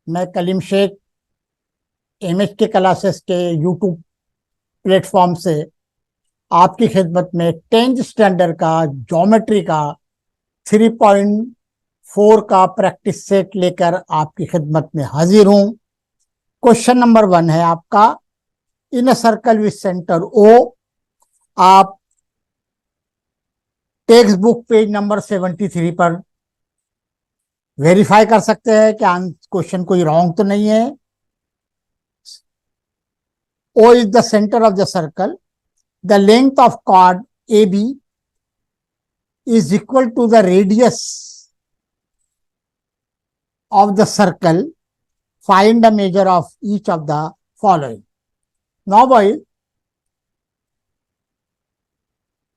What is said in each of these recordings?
मैं Kaleem Sheikh MHT classes के YouTube platform से आपकी खिदमत में 10th स्टैंडर्ड का ज्योमेट्री का 3.4 का प्रैक्टिस सेट लेकर आपकी खिदमत में हाजिर हूं। क्वेश्चन नंबर 1 है आपका, in a circle with centre O. आप टेक्स्ट बुक पेज नंबर 73 पर वेरीफाई कर सकते हैं कि क्वेश्चन कोई रॉन्ग तो नहीं है। O is the center of the circle. The length of chord AB is equal to the radius of the circle. Find the measure of each of the following. Now, boys,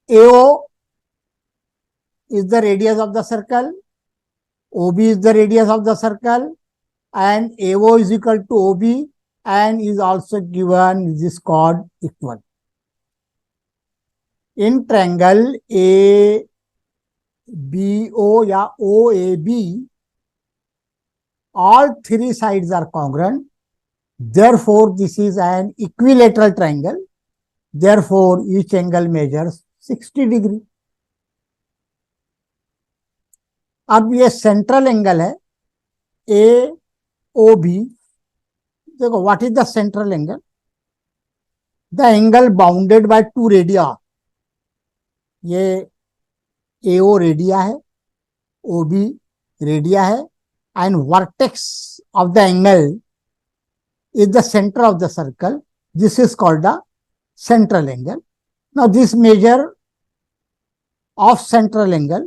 AO is the radius of the circle, OB is the radius of the circle, and AO is equal to OB and is also given this chord equal. In triangle ABO या OAB, all three sides are congruent. Therefore, this is an equilateral triangle. Therefore, each angle measures 60 degree. अब ये central angle है AOB. देखो, what is the central angle? The angle bounded by 2 radii. ये AO radii है, OB radii है, and vertex of the angle is the center of the circle. This is called the central angle. Now, this measure of central angle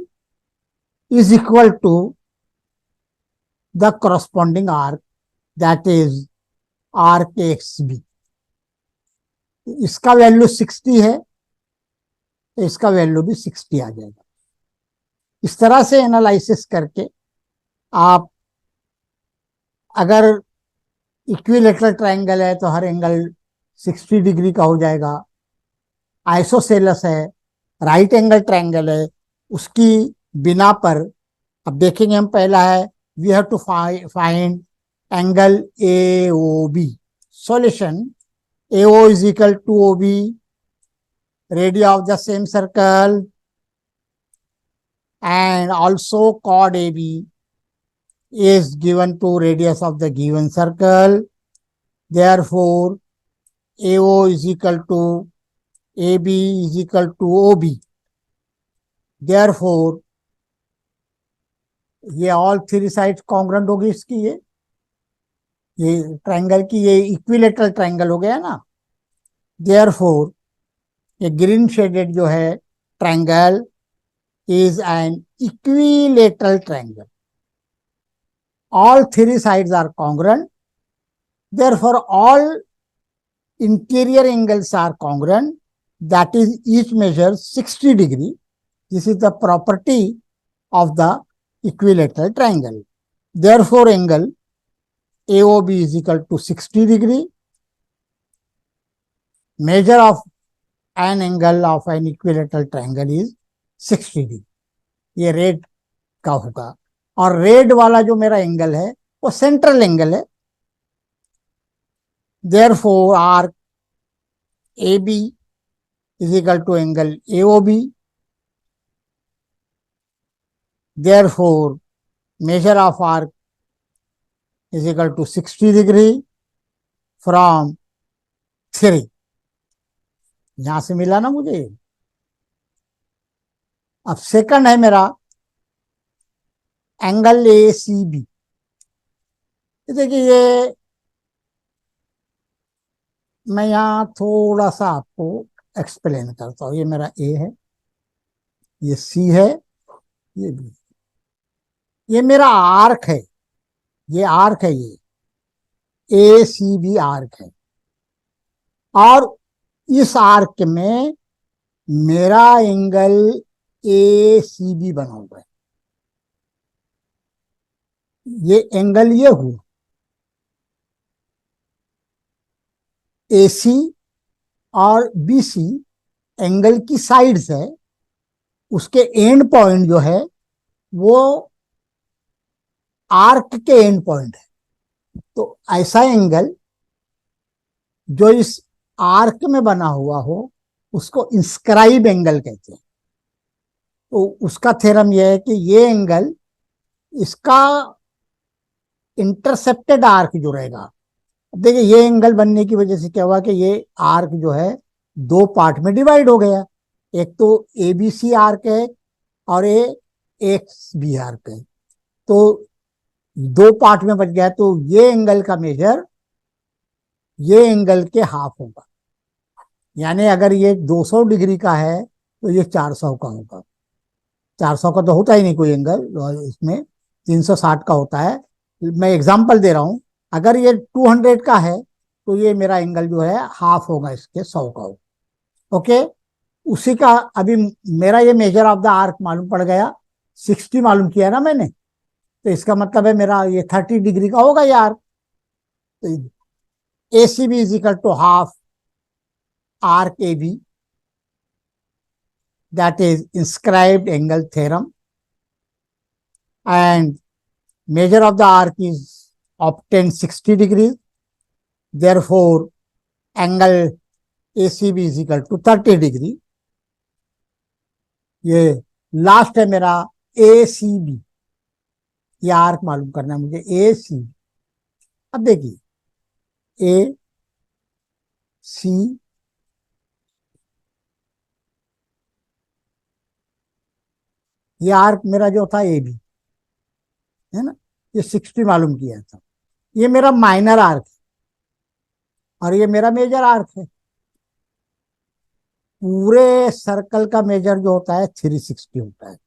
is equal to the corresponding arc, that is arc XB. इसका value 60 है, तो इसका value भी 60 आ जाएगा। इस तरह से analysis करके आप, अगर इक्विलेटरल ट्रायंगल है तो हर एंगल 60 डिग्री का हो जाएगा। आइसोसेलस है, राइट एंगल ट्रायंगल है, उसकी बिना पर अब देखेंगे हम। पहला है, we have to find angle AOB. Solution: AO is equal to OB, radius of the same circle, and also chord AB is given to radius of the given circle. Therefore, AO is equal to AB is equal to OB. Therefore, ये all three side congruent होगी इसकी। ये triangle की ये equilateral triangle हो गया ना। Therefore, ये ग्रीन शेडेड जो है triangle is an equilateral triangle. All three sides are congruent. Therefore, all interior angles are congruent. That is, each measures 60 degree. This is the property of the equilateral triangle. Therefore, angle AOB is equal to 60 degree. Measure of an angle of an equilateral triangle is 60 degree. ये red का होगा, और red वाला जो मेरा angle है वो central angle है. Therefore, arc AB is equal to angle AOB. Therefore, measure of arc is equal to 60 degree from 3. यहां से मिला ना मुझे. अब सेकंड है मेरा एंगल ACB. देखिए, ये मैं यहां थोड़ा सा आपको एक्सप्लेन करता हूं. ये मेरा A है, ये C है, ये B. ये मेरा आर्क है, ये आर्क है, ये ACB आर्क है. और इस आर्क में मेरा एंगल ACB बना हुआ है. ये एंगल ये हुआ AC और BC एंगल की साइड्स है. उसके एंड पॉइंट जो है वो आर्क के एंड पॉइंट है. तो ऐसा एंगल जो इस आर्क में बना हुआ हो उसको इंस्क्राइब एंगल कहते हैं। तो उसका थ्योरम यह है कि ये एंगल इसका इंटरसेप्टेड आर्क जो रहेगा। अब देखिए ये एंगल बनने की वजह से क्या हुआ कि ये आर्क जो है दो पार्ट में डिवाइड हो गया। एक तो ए बी सी आर्क है और ए एक्स बी आर्क है। तो दो पार्ट में बच गया, तो ये एंगल का मेजर ये एंगल के हाफ होगा। यानी अगर ये 200 डिग्री का है तो ये 400 का होगा। 400 का तो होता ही नहीं कोई एंगल, इसमें 360 का होता है। मैं एग्जांपल दे रहा हूं। अगर ये 200 का है तो ये मेरा एंगल जो है हाफ होगा, इसके 100 का होगा। ओके। उसी का अभी मेरा ये मेजर ऑफ द आर्क मालूम पड़ गया, 60 मालूम किया ना मैंने। तो इसका मतलब है मेरा ये 30 डिग्री का होगा यार। तो A C B is equal to half arc A B, that is inscribed angle theorem, and measure of the arc is obtained 60 degrees. Therefore, angle ACB is equal to 30 degree. ये last है मेरा ए C B, ये arc मालूम करना है मुझे ए सी। अब देखिए ए सी, ये आर्क मेरा जो था ए बी है ना, ये 60 मालूम किया था। ये मेरा माइनर आर्क है और ये मेरा मेजर आर्क है। पूरे सर्कल का मेजर जो होता है 360 होता है।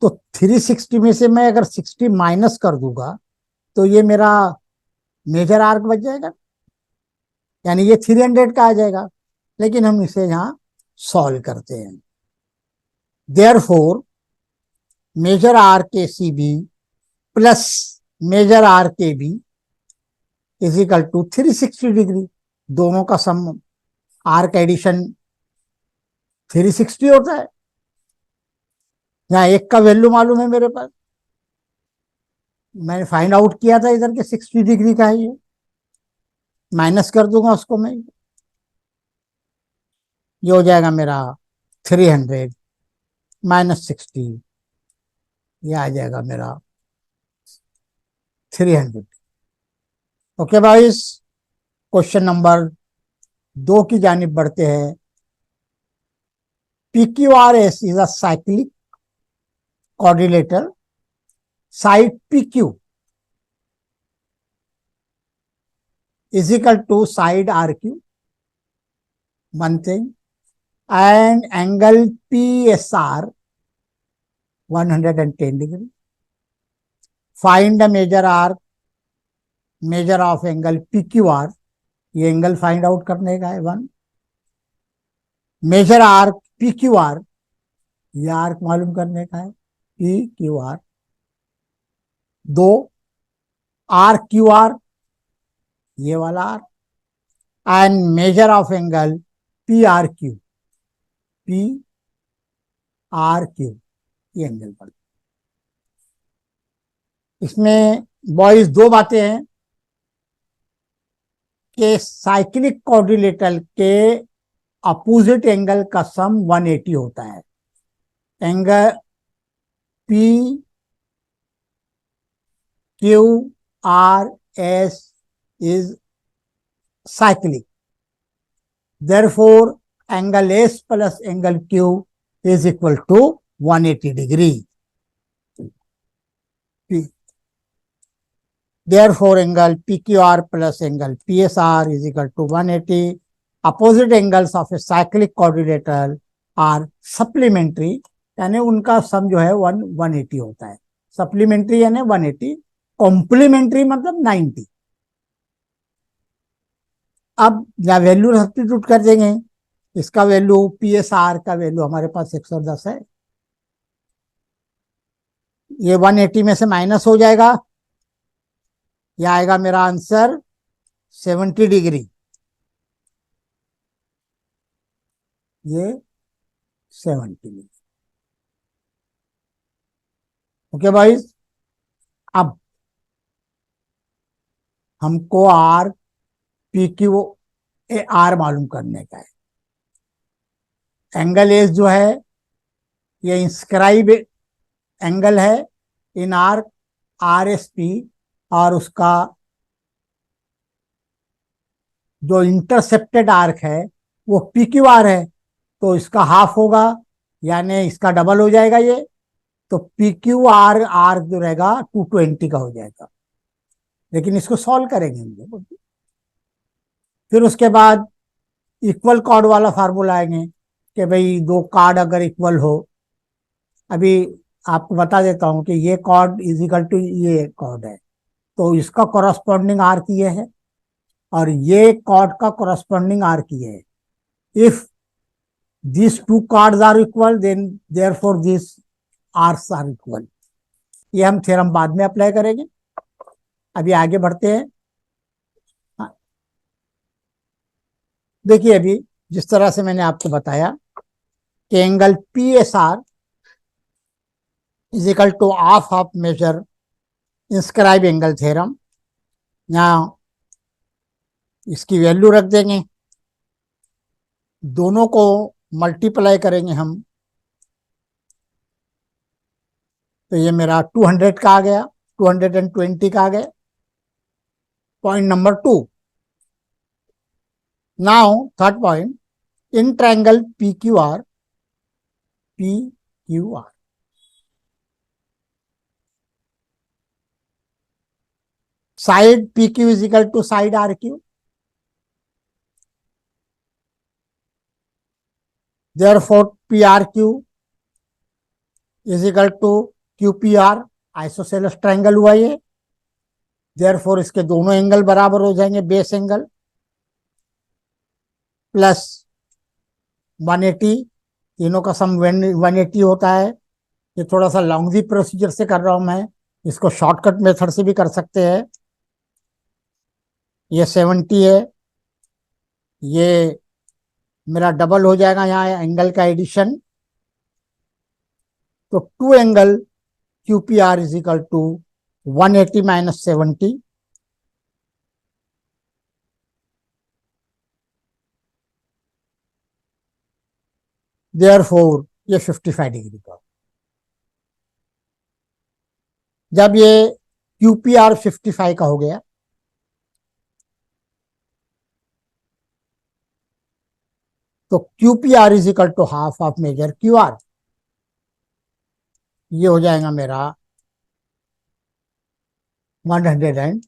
तो 360 में से मैं अगर 60 माइनस कर दूंगा तो ये मेरा मेजर आर्क बच जाएगा, यानी ये 300 का आ जाएगा। लेकिन हम इसे यहां सॉल्व करते हैं। Therefore major arc A C B plus major arc A B is equal to 360 degree. दोनों का सम आर्क एडिशन 360 होता है। यहाँ एक का वैल्यू मालूम है मेरे पास, मैंने फाइंड आउट किया था इधर के 60 डिग्री का है। ये माइनस कर दूंगा उसको मैं, ये हो जाएगा मेरा 300 माइनस 60, ये आ जाएगा मेरा 300। ओके भाई, क्वेश्चन नंबर 2 की जानिब बढ़ते हैं। P Q R S is a cyclic coordinator, side P Q is equal to side RQ, one thing, and angle PSR 110 degree. Find the measure of angle PQR, ये angle find out करने का है 1। Measure arc PQR, ये arc मालूम करने का है PQR 2। RQR, ये वाला arc, and measure of angle PRQ, PRQ, ये एंगल पर। इसमें बॉयज दो बातें हैं कि साइक्लिक कोऑर्डिनेटर के अपोजिट एंगल का सम 180 होता है। Angle P Q R S is cyclic, therefore angle S plus angle Q is equal to 180 degree. Therefore, angle PQR plus angle PSR is equal to 180. Opposite angles of a cyclic coordinator are supplementary, यानी उनका सम जो है 180 होता है। Supplementary यानी 180, complementary मतलब 90। अब या वैल्यू सब्स्टिट्यूट कर देंगे, इसका वैल्यू PSR का वैल्यू हमारे पास 110 है, ये 180 में से माइनस हो जाएगा, यह आएगा मेरा आंसर 70 डिग्री। ये 70 डिग्री। ओके भाई, अब हमको R P Q A R मालूम करने का है। एंगल एस जो है ये इंस्क्राइब एंगल है इन आर आर एस पी, और उसका जो इंटरसेप्टेड आर्क है वो पी क्यू आर है, तो इसका हाफ होगा, यानी इसका डबल हो जाएगा ये। तो पी क्यू आर आर जो रहेगा 220 का हो जाएगा। लेकिन इसको सॉल्व करेंगे हम लोग। फिर उसके बाद इक्वल कॉर्ड वाला फार्मूला आएंगे कि भाई दो कार्ड अगर इक्वल हो, अभी आपको बता देता हूं कि ये कॉर्ड इज इक्वल टू ये कॉर्ड है, तो इसका कॉरस्पॉन्डिंग आर्क ये है, और ये कॉर्ड का कॉरस्पॉन्डिंग आर्क ये है। If these two cards are equal, then therefore these arcs are equal। ये हम थ्योरम बाद में अप्लाई करेंगे, अभी आगे बढ़ते हैं। हाँ, देखिए अभी जिस तरह से मैंने आपको बताया कि angle P S R is equal to half of measure inscribe angle theorem, यहाँ इसकी वैल्यू रख देंगे, दोनों को मल्टीप्लाई करेंगे हम, तो ये मेरा 200 का आ गया, 220 का आ गया। Point number 2, now third point, in triangle P Q R side P Q is equal to side R Q, therefore P R Q is equal to Q P R, isosceles triangle हुआ ये। therefore इसके दोनों angle बराबर हो जाएंगे, base angle plus 180, तीनों का sum 180 होता है। ये थोड़ा सा लॉन्गी प्रोसीजर से कर रहा हूं मैं, इसको शॉर्टकट मेथड से भी कर सकते हैं। ये 70 है, ये मेरा डबल हो जाएगा यहाँ एंगल का एडिशन, तो two angle Q P R is equal to 180 minus 70, therefore ये 55 डिग्री का। जब ये क्यू पी आर 55 का हो गया, तो Q P R is equal to half of measure Q R, ये हो जाएगा मेरा 110।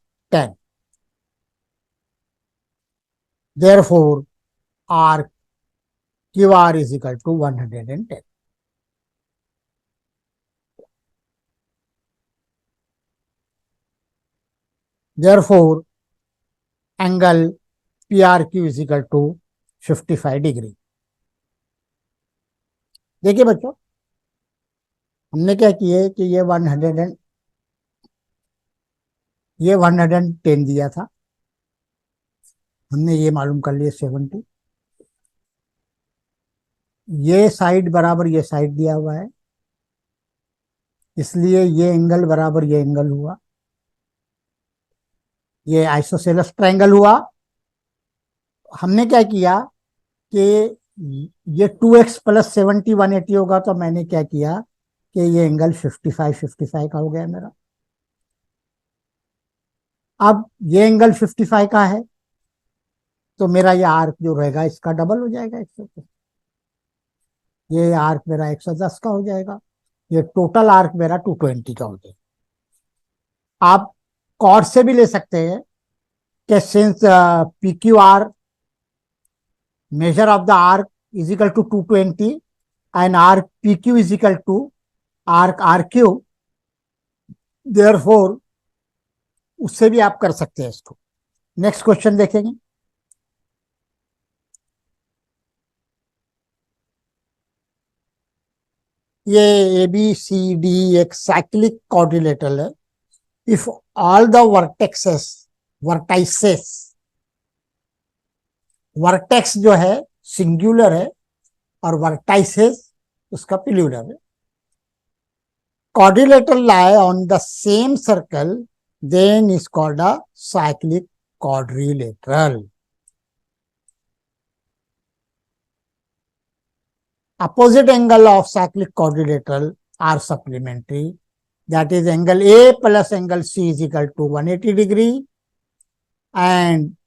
Therefore R Q R is equal to 110। Therefore angle P R Q is equal to 55 degree. देखिए बच्चों, हमने क्या किया है कि ये 110 दिया था, हमने ये मालूम कर लिया 70, ये साइड बराबर ये साइड दिया हुआ है, इसलिए ये एंगल बराबर ये एंगल हुआ, ये आइसोसेलेस ट्रायंगल हुआ। हमने क्या किया कि ये 2x प्लस 70 180 होगा, तो मैंने क्या किया कि ये एंगल 55 का हो गया मेरा। अब ये एंगल 55 का है, तो मेरा ये आर्क जो रहेगा इसका डबल हो जाएगा 110, ये आर्क मेरा 110 का हो जाएगा, ये टोटल आर्क मेरा 220 का हो जाएगा। आप कॉर्ड से भी ले सकते हैं कि since P Q are measure of the arc is equal to 220 and arc PQ is equal to arc RQ, therefore उससे भी आप कर सकते हैं इसको। नेक्स्ट क्वेश्चन देखेंगे। ये ए बी सी डी एक साइक्लिक कोऑर्डिनेटर है। If all the vertices vertex जो है सिंगुलर है और वर्टाइसेस उसका प्लूरल है, coordinator lie on the same circle then is called a cyclic quadrilateral. Opposite angle of cyclic quadrilateral are supplementary. That is, angle A plus angle C is equal to 180 degree, and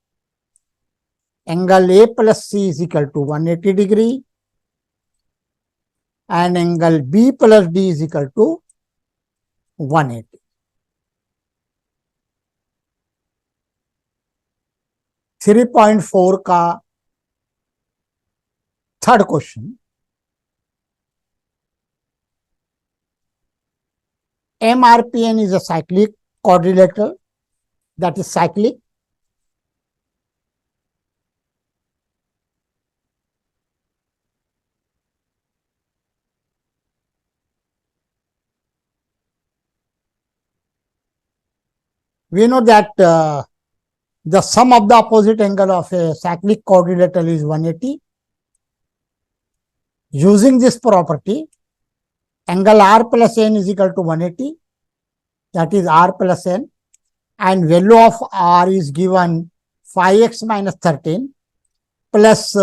angle A plus C is equal to 180 degree, and angle B plus D is equal to 180. Three 3.4 का third question, MRPN is a cyclic quadrilateral, that is cyclic. We know that the sum of the opposite angle of a cyclic quadrilateral is 180. Using this property, angle R plus N is equal to 180, that is R plus N, and value of R is given 5x minus 13 plus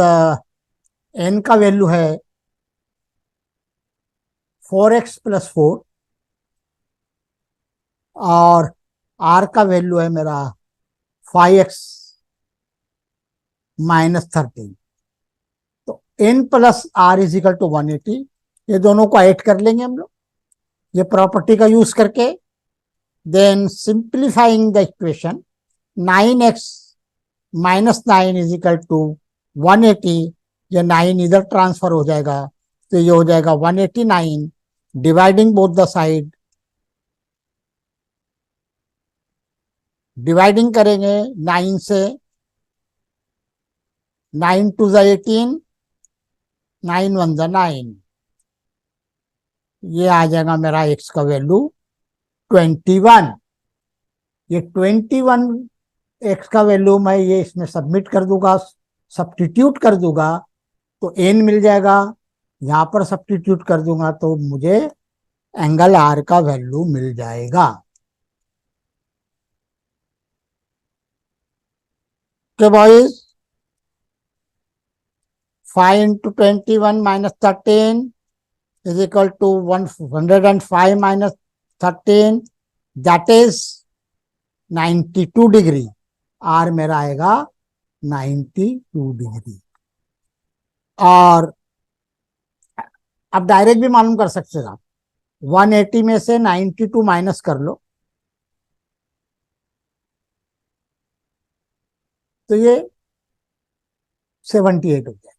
N का value है 4x plus 4 और R का value है मेरा 5x minus 13. तो N plus R is equal to 180. ये दोनों को ऐड कर लेंगे हम लोग ये प्रॉपर्टी का यूज करके. Then simplifying the equation, 9x minus 9 is equal to 180. ये 9 इधर ट्रांसफर हो जाएगा तो ये हो जाएगा 189. Dividing both the side, dividing करेंगे 9 से, 9 2 ज़ा 18, 9 1 ज़ा 9. ये आ जाएगा मेरा x का वैल्यू 21. ये 21 x का वैल्यू मैं ये इसमें सबमिट कर दूंगा, सब्स्टिट्यूट कर दूंगा तो n मिल जाएगा. यहां पर सब्स्टिट्यूट कर दूंगा तो मुझे एंगल R का वैल्यू मिल जाएगा. तो boys 5 into 21 minus 13 is equal to 105 minus 13, that is 92 degree. R मेरा आएगा 92 डिग्री. और अब डायरेक्ट भी मालूम कर सकते हैं आप, 180 में से 92 माइनस कर लो तो ये 78 हो जाए.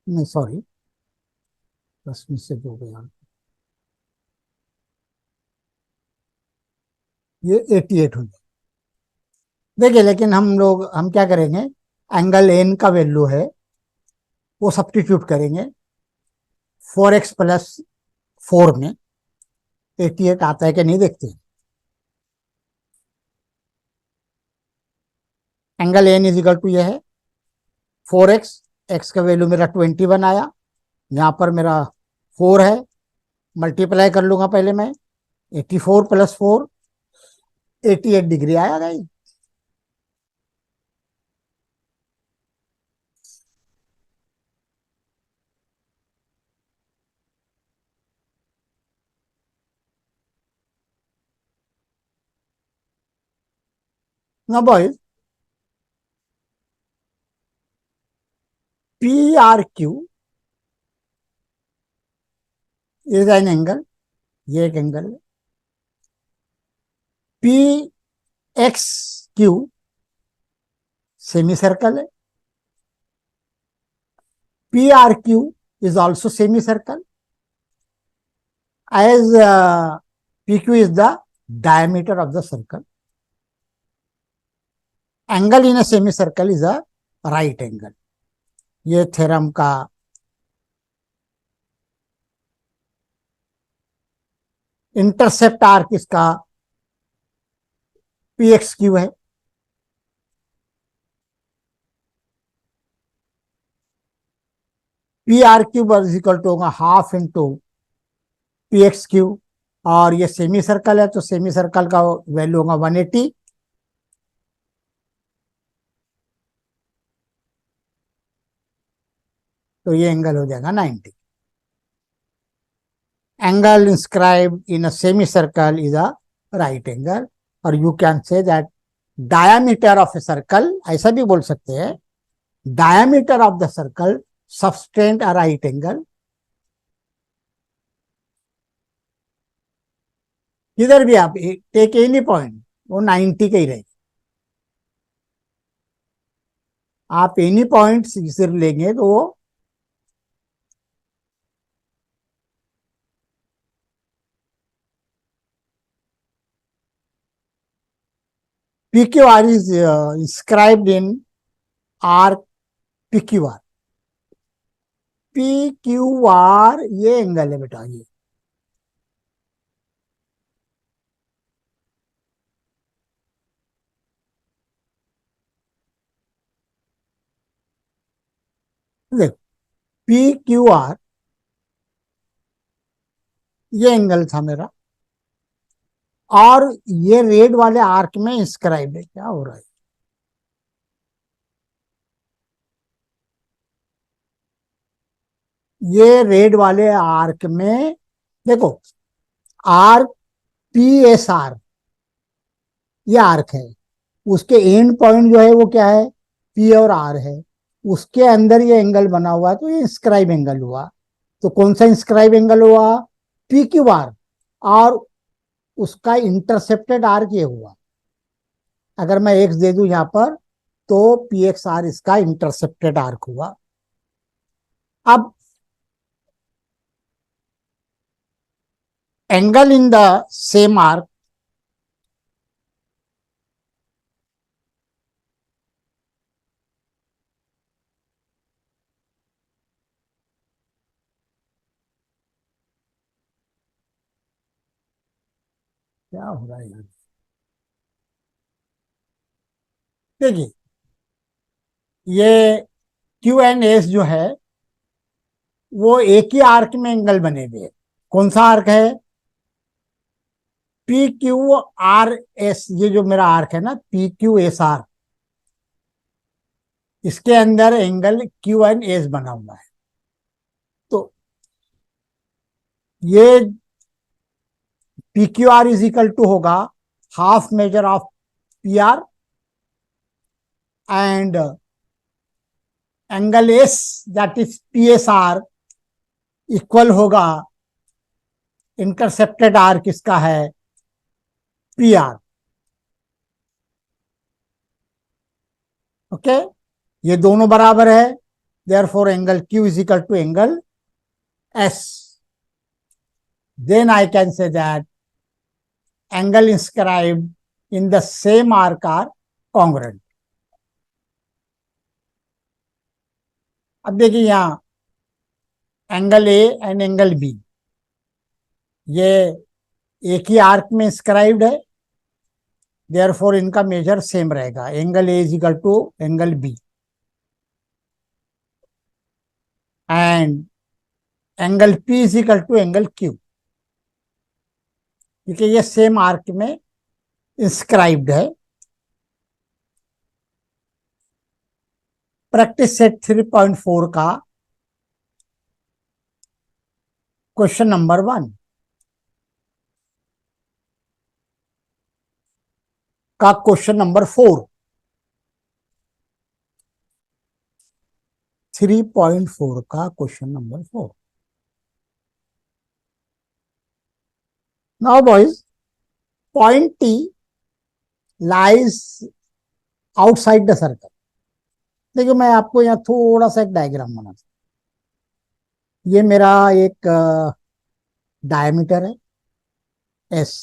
नहीं सॉरी, 10 में से हो गया, ये 88 हो जाए. देखिए लेकिन हम क्या करेंगे, एंगल एन का वैल्यू है वो सब्स्टिट्यूट करेंगे. 4x प्लस 4 में 88 आता है कि नहीं देखते हैं. Angle N is equal to ये है 4x, x का वैल्यू मेरा 21 आया, यहाँ पर मेरा 4 है, मल्टीप्लाई कर लूंगा पहले मैं. 84 प्लस 4 88 डिग्री आया guys. Now boys, PRQ is an angle, ये एक एंगल है. PXQ सेमी सर्कल है. PRQ is also semi circle as PQ is the diameter of the circle. Angle in a semicircle is a right angle. ये theorem का intercept arc इसका PXQ है. P R Q is equal to होगा half into P X Q, और ये semi circle है तो semi circle का वैल्यू होगा 180, तो ये एंगल हो जाएगा 90. Angle inscribed in a semi circle is a right angle, और you can say that diameter of a circle, ऐसा भी बोल सकते हैं, diameter of the circle subtend a right angle. इधर भी आप टेक एनी पॉइंट, वो 90 का ही रहेगा. आप एनी पॉइंट सिर्फ लेंगे तो वो P Q R is inscribed in R P Q are. P Q R ये एंगल है बेटा, ये पी क्यू आर ये एंगल था मेरा, और ये रेड वाले आर्क में इंस्क्राइब है. क्या हो रहा है, ये रेड वाले आर्क में देखो, आर पी एस आर ये आर्क है, उसके एंड पॉइंट जो है वो क्या है, पी और आर है, उसके अंदर ये एंगल बना हुआ है, तो ये इंस्क्राइब एंगल हुआ. तो कौन सा इंस्क्राइब एंगल हुआ, पी क्यू आर, और उसका इंटरसेप्टेड आर्क ये हुआ. अगर मैं एक्स दे दूं यहां पर, तो पी एक्स आर इसका इंटरसेप्टेड आर्क हुआ. अब angle in the same arc, क्या हो रहा है यार, देखिए ये क्यू एंड एस जो है वो एक ही आर्क में एंगल बने हुए हैं. कौन सा आर्क है, पी क्यू आर एस, ये जो मेरा आर्क है ना पी क्यू एस आर, इसके अंदर एंगल क्यू एंड एस बना हुआ है. तो ये P Q R is equal to होगा half measure of P R, and angle S that is P S R equal होगा इंटरसेप्टेड आर किसका है, पी आर. ओके, ये दोनों बराबर है, therefore angle Q is equal to angle S. Then I can say that angle inscribed in the same arc are congruent. अब देखिए यहां angle A and angle B ये एक ही आर्क में इंस्क्राइब्ड है, देयरफॉर इनका मेजर सेम रहेगा. Angle A is equal to angle B, and angle P is equal to angle Q, क्योंकि ये सेम आर्क में इंस्क्राइब्ड है. प्रैक्टिस सेट 3.4 का क्वेश्चन नंबर 1 का क्वेश्चन नंबर 4, 3.4 का question number 4. Now boys, point T lies outside the circle. देखिए मैं आपको यहाँ थोड़ा सा एक डायग्राम बना, ये मेरा एक डायमीटर है एस.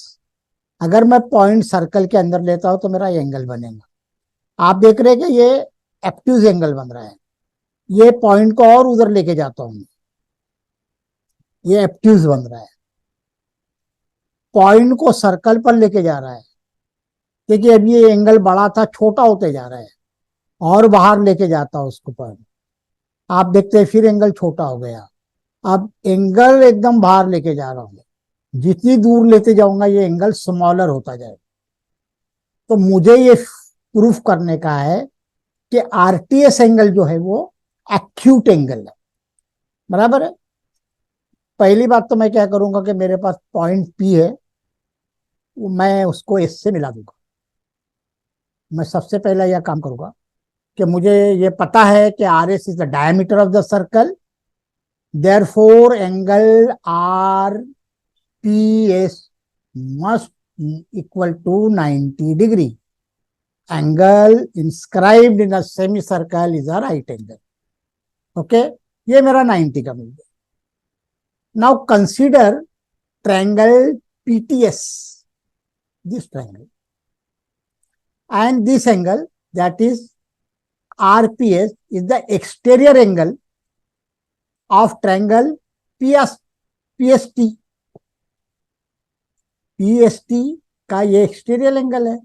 अगर मैं पॉइंट सर्कल के अंदर लेता हूं तो मेरा एंगल बनेगा. आप देख रहे हैं कि ये एक्ट्यूज एंगल बन रहा है. ये पॉइंट को और उधर लेके जाता हूं, ये एक्ट्यूज बन रहा है. पॉइंट को सर्कल पर लेके जा रहा है, देखिए अब ये एंगल बड़ा था छोटा होते जा रहा है, और बाहर लेके जाता हूं उसको पॉइंट. आप देखते हैं फिर एंगल छोटा हो गया। अब एंगल एकदम बाहर लेके जा रहा हूँ, जितनी दूर लेते जाऊंगा ये एंगल स्मॉलर होता जाएगा। तो मुझे ये प्रूफ करने का है कि आरटीएस एंगल जो है वो एक्यूट एंगल है। बराबर है। पहली बात तो मैं क्या करूंगा कि मेरे पास पॉइंट पी है, मैं उसको एस से मिला दूंगा। मैं सबसे पहला यह काम करूंगा कि मुझे ये पता है कि R S is the diameter of the circle, therefore angle R P S must equal to 90 degree. Angle inscribed in a semi circle is a right angle. Okay, ये मेरा 90 का मिल गया। Now consider triangle PTS, this triangle, and this angle, that is RPS, is the exterior angle of triangle PS, PST। PST का ये exterior angle है,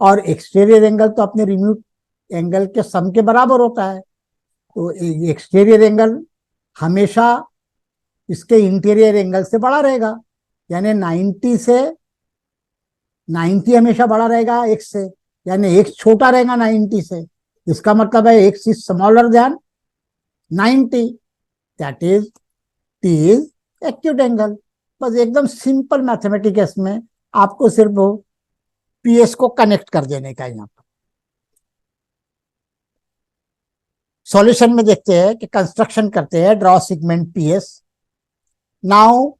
और exterior angle तो अपने रिम्यूट एंगल के सम के बराबर होता है। तो एक्सटीरियर एंगल हमेशा इसके इंटीरियर एंगल से बड़ा रहेगा, यानी 90 से 90 हमेशा बड़ा रहेगा एक्स से, यानी एक्स छोटा रहेगा 90 से। इसका मतलब है x is smaller than 90, that is T is acute angle. बस एकदम सिंपल मैथमेटिक्स में आपको सिर्फ पीएस को कनेक्ट कर देने का। यहाँ पर सॉल्यूशन में देखते हैं कि कंस्ट्रक्शन करते हैं, draw segment PS. Now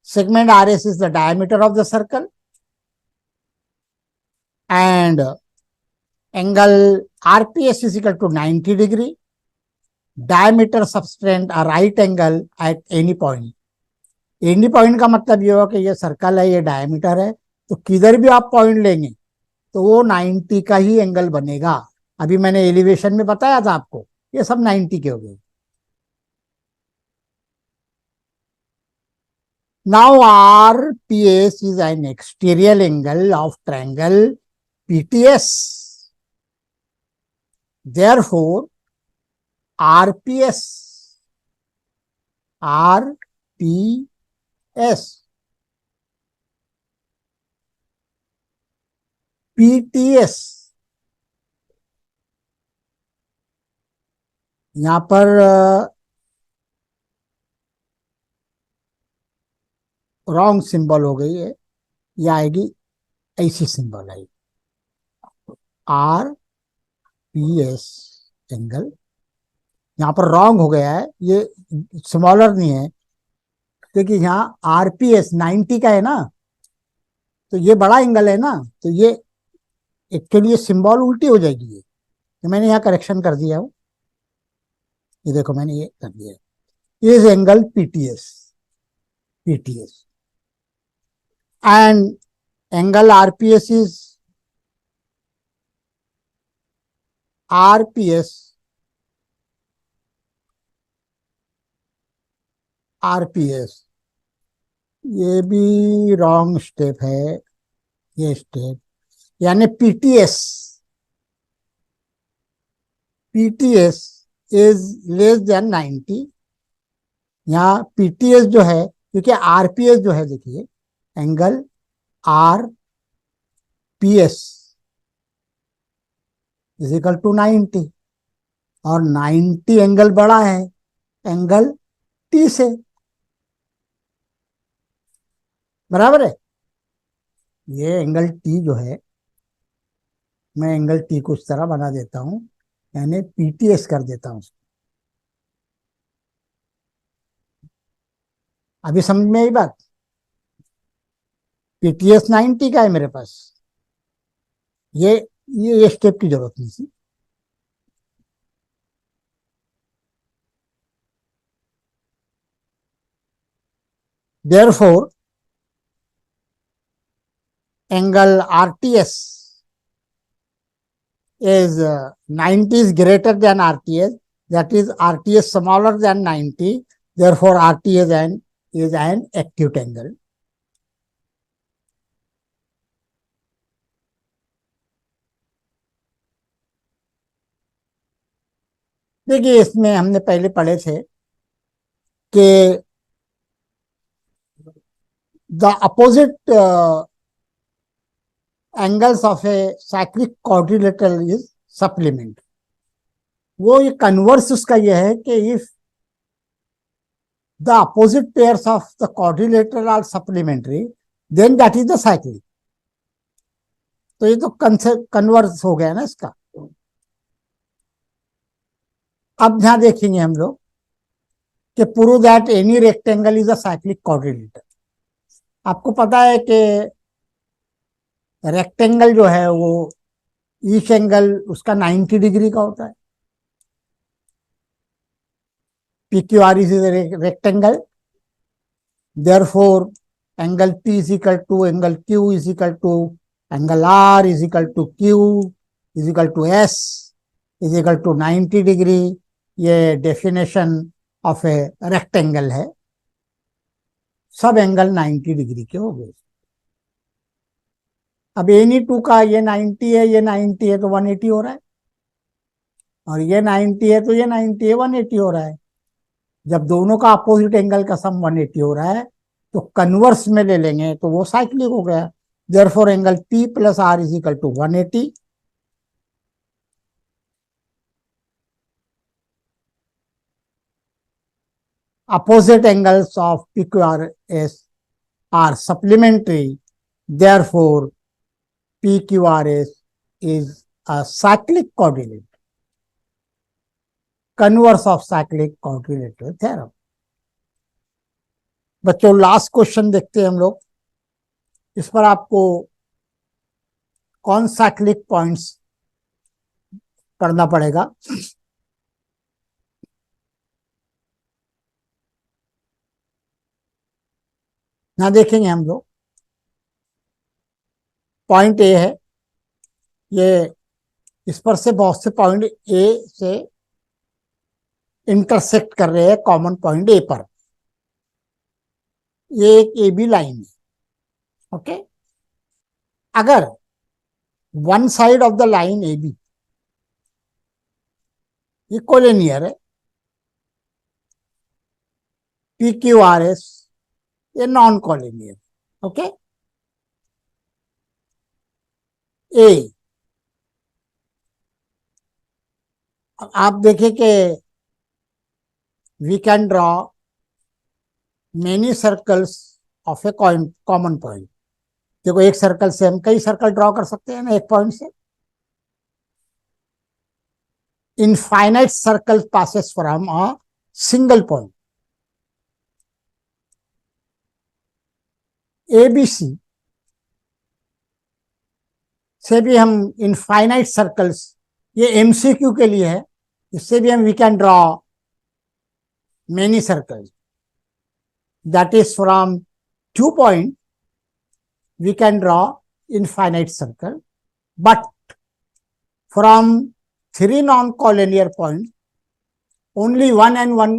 segment RS is the diameter of the circle, and angle RPS is equal to 90 degree. Diameter subtend a right angle at any point. Any point का मतलब ये होगा कि ये सर्कल है, ये डायमीटर है, तो किधर भी आप पॉइंट लेंगे तो वो 90 का ही एंगल बनेगा। अभी मैंने एलिवेशन में बताया था आपको, ये सब 90 के हो गए। Now RPS is an exterior angle of triangle PTS. Therefore, RPS, PTS, यहां पर रॉन्ग सिंबल हो गई है, ये आएगी ऐसी सिंबल आएगी RPS एंगल। यहाँ पर रॉन्ग हो गया है, ये स्मॉलर नहीं है, क्योंकि यहाँ आरपीएस 90 का है ना, तो ये बड़ा एंगल है ना, तो ये एक्चुअली ये सिंबल उल्टी हो जाएगी। ये तो मैंने यहाँ करेक्शन कर दिया हूँ, ये देखो मैंने ये कर दिया। Is angle PTS, PTS and angle RPS is RPS, RPS, ये भी रॉन्ग स्टेप है। ये स्टेप यानी PTS, PTS is less than 90। यहाँ पीटीएस जो है, क्योंकि आरपीएस जो है, देखिए angle R P S is equal to 90, और 90 एंगल बड़ा है एंगल टी से। बराबर है। ये एंगल टी जो है, मैं एंगल टी को इस तरह बना देता हूं, यानी पीटीएस कर देता हूं। अभी समझ में आई बात। पीटीएस 90 का है मेरे पास, ये ये स्टेप की जरूरत नहीं थी। Therefore angle RTS is 90 is greater than RTS, that is RTS smaller than 90, therefore RTS is an acute angle. देखिए, इसमें हमने पहले पढ़े थे कि the opposite angles of a cyclic quadrilateral is supplement. वो ये कन्वर्स उसका यह है कि if the opposite pairs of the quadrilateral are supplementary then that is the cyclic. तो ये तो कन्वर्स हो गया ना इसका। अब यहां देखेंगे हम लोग कि prove that any rectangle is a cyclic quadrilateral. आपको पता है कि रेक्टेंगल जो है वो ईच एंगल उसका 90 डिग्री का होता है। P Q R is rectangle, therefore angle P is equal to angle Q is equal to angle R is equal to Q is equal to S is equal to 90 degree. ये definition of a rectangle है। सब angle 90 degree के हो गए। अब any two का ये 90 है, ये 90 है तो 180 हो रहा है, और ये 90 है तो ये 90 है 180 हो रहा है। जब दोनों का अपोजिट एंगल का सम 180 हो रहा है तो कन्वर्स में ले लेंगे तो वो साइक्लिक हो गया। Therefore angle P plus R is equal to 180। Opposite angles of PQRS are supplementary, therefore PQRS is a cyclic quadrilateral, converse of cyclic quadrilateral theorem। बच्चों, लास्ट क्वेश्चन देखते हैं हम लोग। इस पर आपको कौन साइक्लिक पॉइंट्स करना पड़ेगा। ना देखेंगे हम लोग। पॉइंट ए है, ये इस पर से बहुत से पॉइंट ए से इंटरसेक्ट कर रहे हैं कॉमन पॉइंट ए पर। ये एक ए बी लाइन है। ओके, अगर one side of the line A B ये कोलिनियर है, पी क्यू आर एस ये नॉन कोलिनियर। ओके, ए आप देखें कि we can draw many circles of a common point. देखो, एक सर्कल से हम कई सर्कल ड्रॉ कर सकते हैं ना, एक पॉइंट से। Infinite circle passes from a single point. ABC से भी हम इनफाइनाइट सर्कल्स, ये MCQ के लिए है, इससे भी हम we can draw many circles. That is from 2 point we can draw infinite circle, but from 3 non-collinear points only one and one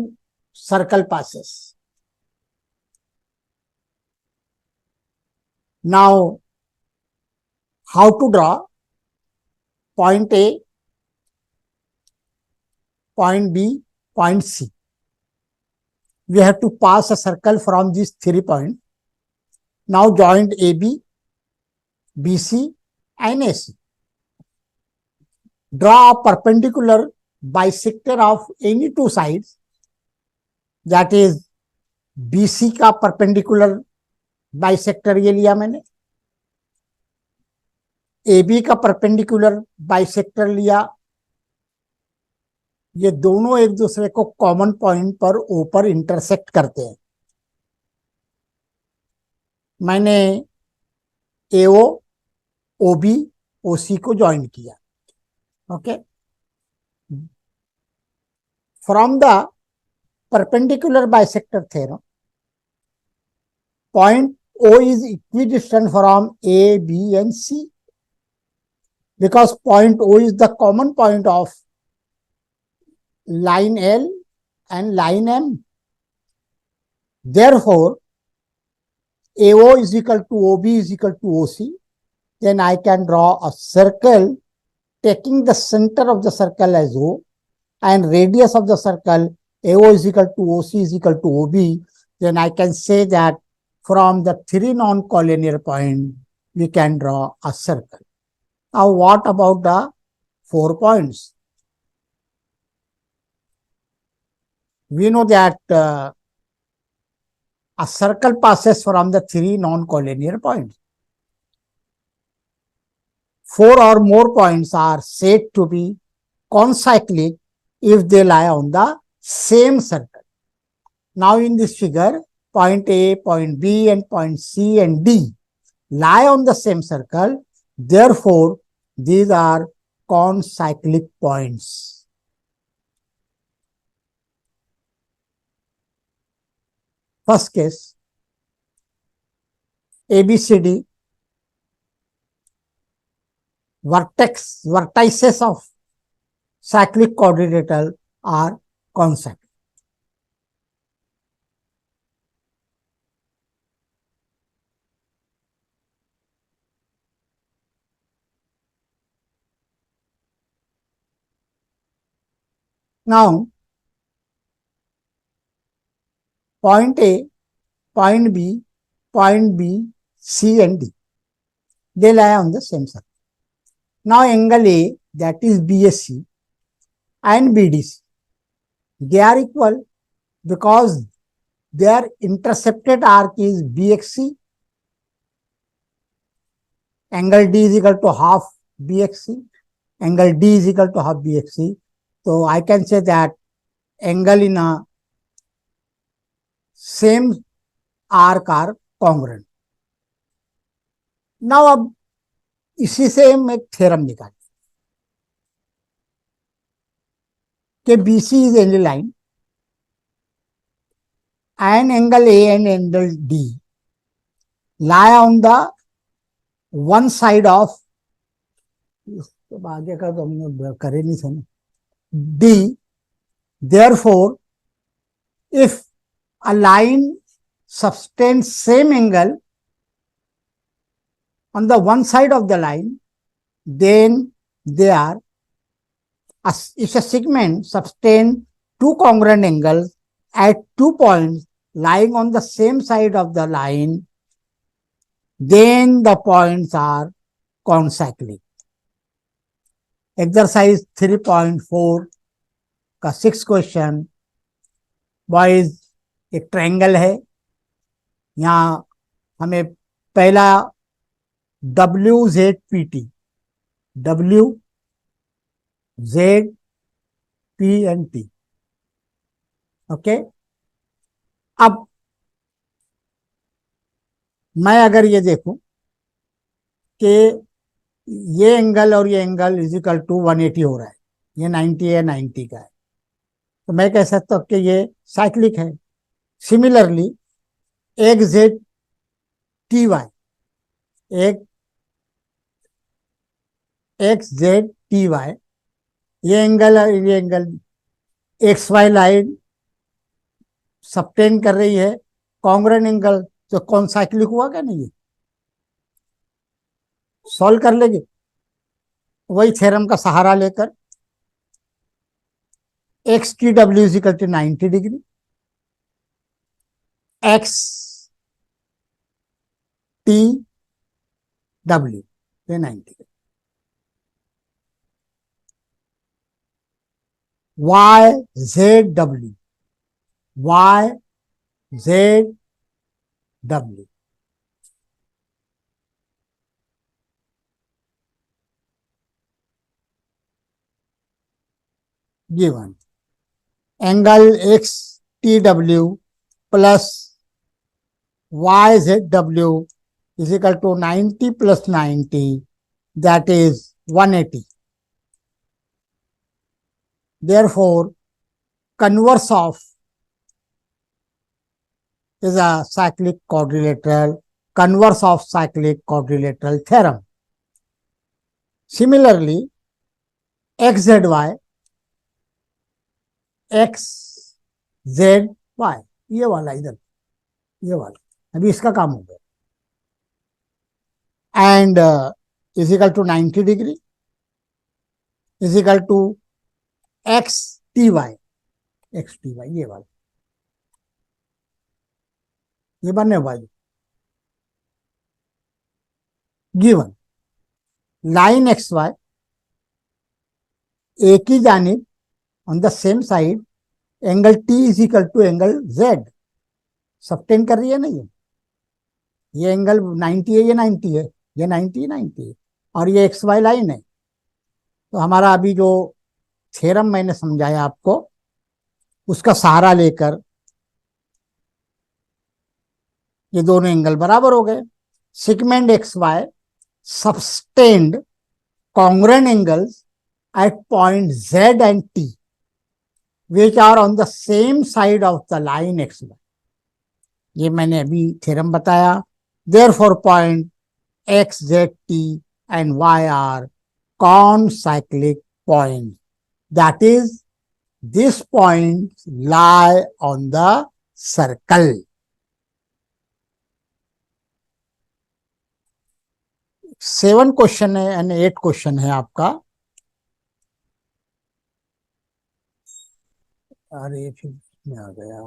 circle passes. Now how to draw point A, point B, point C? We have to pass a circle from these 3 points. Now joint AB, BC and AC. Draw a perpendicular bisector of any 2 sides, that is BC का perpendicular bisector ये लिया मैंने, AB का perpendicular bisector लिया। ये दोनों एक दूसरे को कॉमन पॉइंट पर O पर इंटरसेक्ट करते हैं। मैंने AO, OB, OC को ज्वाइन किया। Okay, from the perpendicular bisector theorem, point O is equidistant from A, B and C, because point O is the common point of line L and line M. Therefore AO is equal to OB is equal to OC. Then I can draw a circle taking the center of the circle as O and radius of the circle AO is equal to OC is equal to OB, then I can say that from the three non-collinear points, we can draw a circle. Now, what about the 4 points? We know that a circle passes from the three non-collinear points. 4 or more points are said to be concyclic if they lie on the same circle. Now, in this figure, point A, point B, and point C and D lie on the same circle. Therefore, these are concyclic points. First case, ABCD, vertices of cyclic quadrilateral are concyclic. Now, point A, point B, C and D, they lie on the same circle. Now, angle A, that is BSC, and BDC, they are equal because their intercepted arc is BXC. Angle D is equal to half BXC. Angle D is equal to half BXC. So I can say that angle in a same arc are congruent. Now अब इसी से हम एक theorem निकालें कि BC is any line and angle A and angle D lie on the one side of आगे का तो हमने करे नहीं था D. Therefore, if a line subtends same angle on the one side of the line, then they are, if a segment subtends two congruent angles at 2 points lying on the same side of the line, then the points are concyclic. Exercise 3.4 का 6 question, boys एक triangle है, यहां हमें पहला WZPT, WZPNT, okay. अब मैं अगर ये देखूं कि ये एंगल और ये एंगल इज इक्वल टू 180 हो रहा है, ये 90 है, 90 का है, तो मैं कह सकता हूं कि ये साइक्लिक है। सिमिलरली एक ZTY, एक XZTY, ये एंगल और ये एंगल XY लाइन सबटेंड कर रही है कॉन्ग्रुएंट एंगल, तो कौन साइक्लिक हुआ क्या नहीं? सॉल्व कर लेंगे वही थ्योरम का सहारा लेकर। XTW is equal to 90 degree, XTW ये 90 degree, YZW given angle XTW plus YZW is equal to 90 plus 90, that is 180. Therefore, converse of is a cyclic quadrilateral, converse of cyclic quadrilateral theorem. Similarly, XZY, ये वाला इधर, ये वाला अभी इसका काम हो गया, and is equal to 90 degree is equal to T Y, X T Y, ये वाला, ये बनने वाली गिवन लाइन एक्स वाई एक ही जानिब on the same side, angle T is equal to angle Z, subtend कर रही है ना ये एंगल 90 है, ये 90 है, ये 90 90 है, और ये एक्स वाई लाइन है। तो हमारा अभी जो थ्योरम मैंने समझाया आपको, उसका सहारा लेकर ये दोनों एंगल बराबर हो गए। Segment X Y subtend congruent angles at point Z and T, which are on the same side of the line XY. ये मैंने अभी थ्योरम बताया। Therefore, point X, Z, T and Y are concyclic points. That is, these points lie on the circle. Seven question है and 8 question है आपका। अरे फिर में आ गया,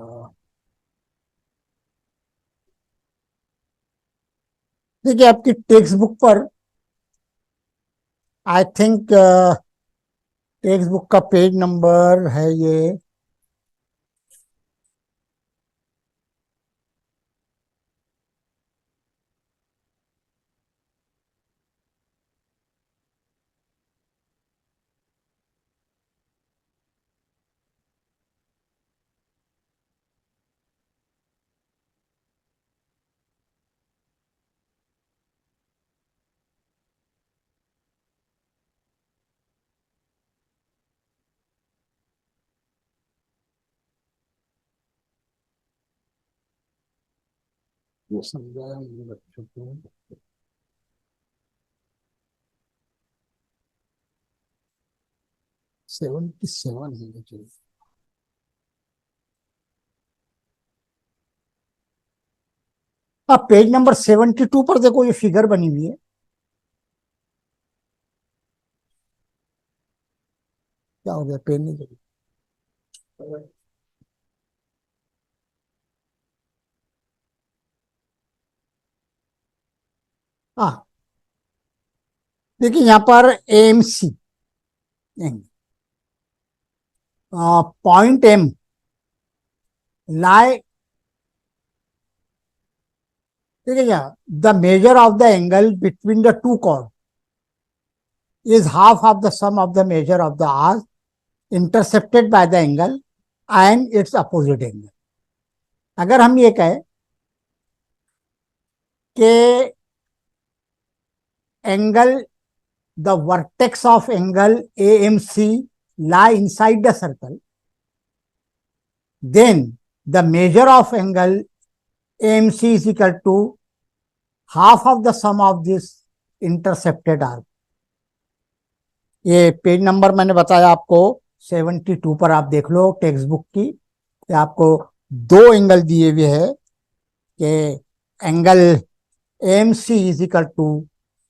देखिए आपकी टेक्स्ट बुक पर आई थिंक टेक्स्ट बुक का पेज नंबर है ये 77 है। आप पेज नंबर 72 पर देखो, ये फिगर बनी हुई है। क्या हो गया, पेन नहीं चली? हाँ, देखिए यहाँ पर एएमसी पॉइंट एम लाई, ठीक है क्या, the measure of the angle between the two chord is half of the sum of the measure of the arc intercepted by the angle and its opposite angle. अगर हम ये कहें कि angle the vertex of angle AMC lie inside the circle, then the measure of angle AMC is equal to half of the sum of this intercepted arc. ये page number मैंने बताया आपको 72 पर, आप देख लो टेक्स्ट बुक की। आपको दो एंगल दिए हुए है कि angle AMC is equal to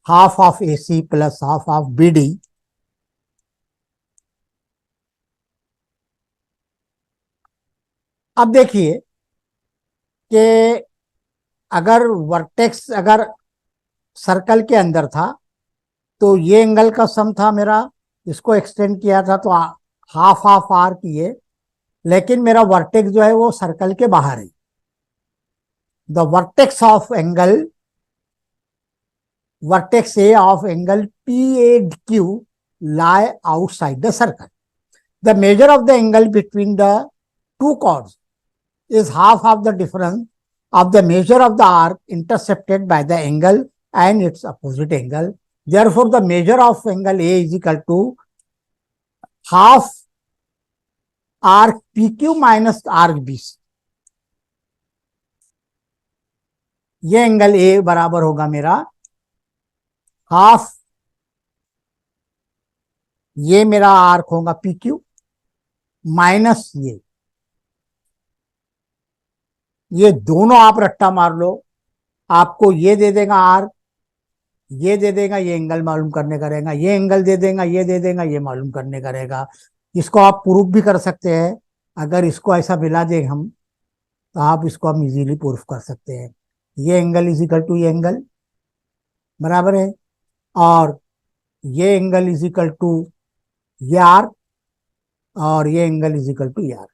half of AC plus half of BD। अब देखिए कि अगर वर्टेक्स अगर सर्कल के अंदर था तो ये एंगल का सम था मेरा, इसको एक्सटेंड किया था तो हाफ हाफ आर किए, लेकिन मेरा वर्टेक्स जो है वो सर्कल के बाहर है। The vertex of angle, vertex A of angle PAQ lie outside the circle. The measure of the angle between the two chords is half of the difference of the measure of the arc intercepted by the angle and its opposite angle. Therefore, the measure of angle A is equal to half arc PQ minus arc BC. ये angle A बराबर होगा मेरा half, ये मेरा arc होगा PQ minus ये दोनों आप रट्टा मार लो, आपको ये दे देगा आर्क, ये दे देगा, ये एंगल मालूम करने का रहेगा, ये एंगल दे देगा, ये दे देगा, ये मालूम करने का रहेगा। इसको आप प्रूफ भी कर सकते हैं। अगर इसको ऐसा मिला दे हम, तो आप इसको हम इजीली प्रूफ कर सकते हैं। ये एंगल इज इक्वल टू ये एंगल, बराबर है। और ये एंगल इज इक्वल टू ये आर, और ये एंगल इज इक्वल टू ये आर।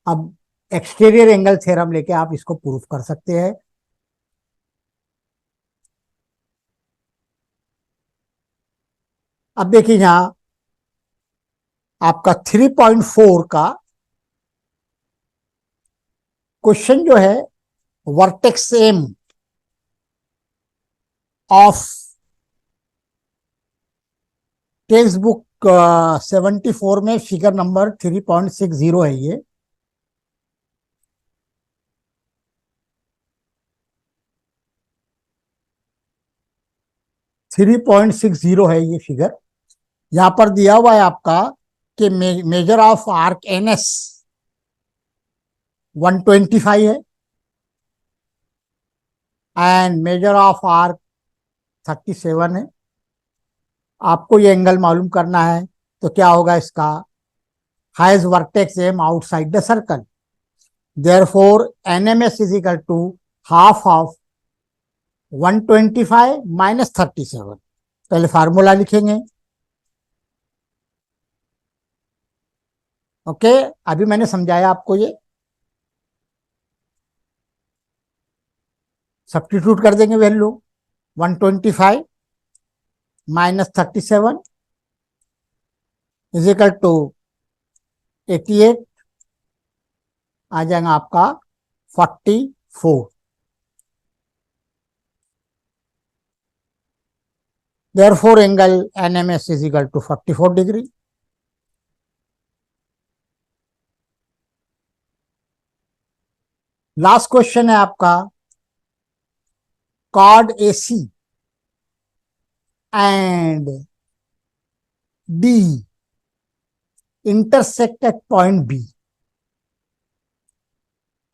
अब एक्सटीरियर एंगल थ्योरम लेके आप इसको प्रूफ कर सकते हैं। अब देखिए यहां आपका 3.4 का क्वेश्चन जो है, vertex M of textbook 74 में फिगर नंबर 3.60 है। ये 3.60 है ये फिगर। यहां पर दिया हुआ है आपका कि measure of arc N S 125 है, एंड मेजर ऑफ आर्क 37 है। आपको ये एंगल मालूम करना है, तो क्या होगा इसका, highest vertex M outside the circle, therefore NMS is equal to half of 125 minus 37। पहले फार्मूला लिखेंगे। ओके, अभी मैंने समझाया आपको ये, सब्स्टिट्यूट कर देंगे value. 125 minus 37 is equal to 88, आ जाएगा आपका 44। Therefore angle NMS is equal to 44 degree. Last question है आपका, chord AC and D intersect at point B.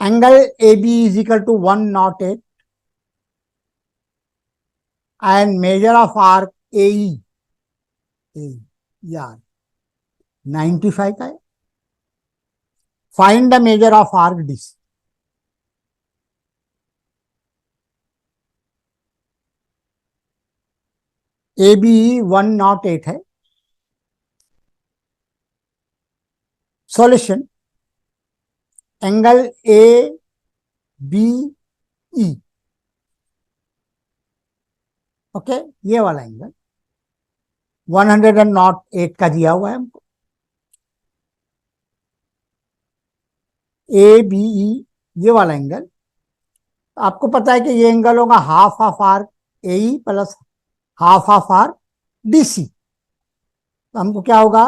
Angle AB is equal to 108 and measure of arc AE यार 95 का है। Find the measure of arc DC। AB 108 है। Solution, angle ABE, okay, ये वाला angle 108 का दिया हुआ है हमको। ABE ये वाला एंगल, आपको पता है कि ये एंगल होगा half of arc AE plus half of arc DC। तो हमको क्या होगा,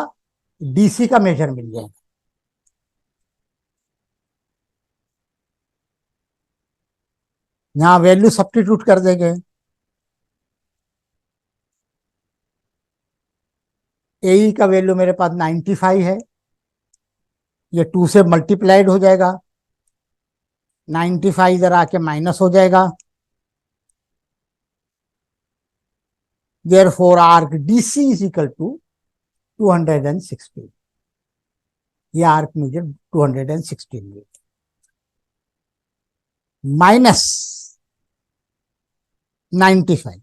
DC का मेजर मिल जाएगा। यहां वैल्यू सब्स्टिट्यूट कर देंगे। AE का वैल्यू मेरे पास 95 है, ये 2 से मल्टीप्लाइड हो जाएगा, 95 इधर आके माइनस हो जाएगा। Therefore arc DC is equal to 216। ये आर्क मुझे 216 माइनस 95,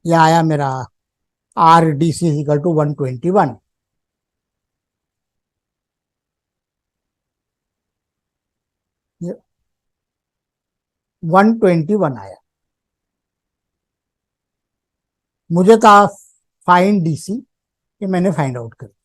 ये आया मेरा RDC इज इक्वल टू 121। ये 121 आया। मुझे था फाइंड DC, ये मैंने फाइंड आउट कर दिया।